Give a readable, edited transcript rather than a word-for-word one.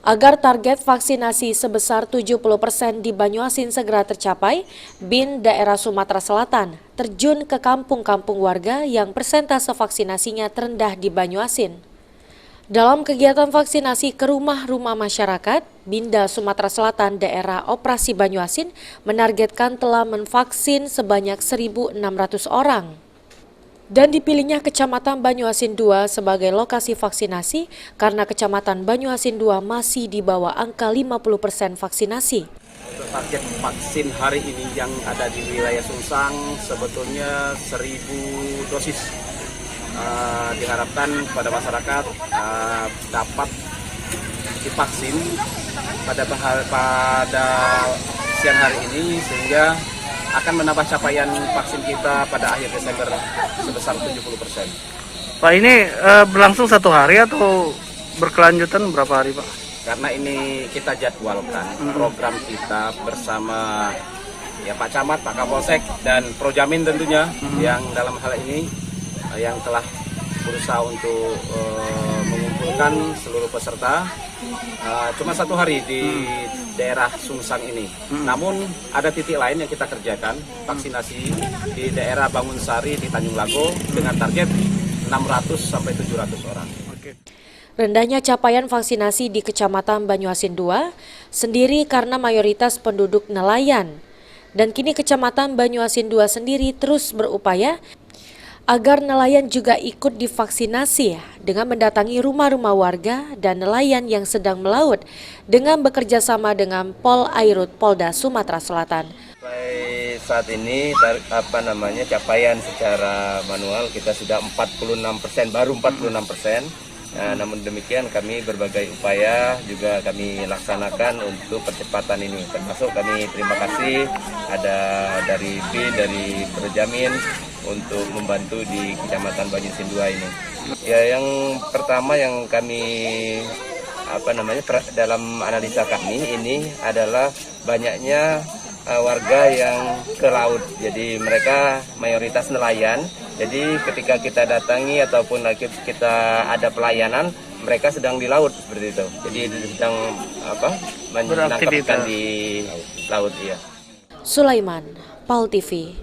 Agar target vaksinasi sebesar 70% di Banyuasin segera tercapai, BIN daerah Sumatera Selatan terjun ke kampung-kampung warga yang persentase vaksinasinya terendah di Banyuasin. Dalam kegiatan vaksinasi ke rumah-rumah masyarakat, Binda Sumatera Selatan daerah operasi Banyuasin menargetkan telah menvaksin sebanyak 1.600 orang. Dan dipilihnya Kecamatan Banyuasin II sebagai lokasi vaksinasi karena Kecamatan Banyuasin II masih di bawah angka 50% vaksinasi. Untuk target vaksin hari ini yang ada di wilayah Sungsang sebetulnya 1.000 dosis. Diharapkan pada masyarakat dapat divaksin pada siang hari ini sehingga akan menambah capaian vaksin kita pada akhir Desember sebesar 70%. Pak, ini berlangsung satu hari atau berkelanjutan berapa hari, Pak? Karena ini kita jadwalkan program kita bersama ya Pak Camat, Pak Kapolsek, dan Projamin tentunya yang dalam hal ini yang telah berusaha untuk mengumpulkan seluruh peserta cuma satu hari di daerah Sungsang ini. Namun ada titik lain yang kita kerjakan vaksinasi di daerah Bangunsari di Tanjung Lago dengan target 600 sampai 700 orang. Rendahnya capaian vaksinasi di Kecamatan Banyuasin II sendiri karena mayoritas penduduk nelayan. Dan kini Kecamatan Banyuasin II sendiri terus berupaya agar nelayan juga ikut divaksinasi dengan mendatangi rumah-rumah warga dan nelayan yang sedang melaut dengan bekerja sama dengan Pol Airut Polda Sumatera Selatan. Sampai saat ini capaian secara manual kita sudah 46%, baru 46%. Namun demikian kami berbagai upaya juga kami laksanakan untuk percepatan ini. Termasuk kami terima kasih ada dari BIN, dari Projamin untuk membantu di Kecamatan Banyuasin II ini. Ya, yang pertama yang kami dalam analisa kami ini adalah banyaknya warga yang ke laut. Jadi mereka mayoritas nelayan. Jadi ketika kita datangi ataupun kita ada pelayanan, mereka sedang di laut seperti itu. Jadi sedang menangkap ikan di laut, ya. Sulaiman, PAL TV.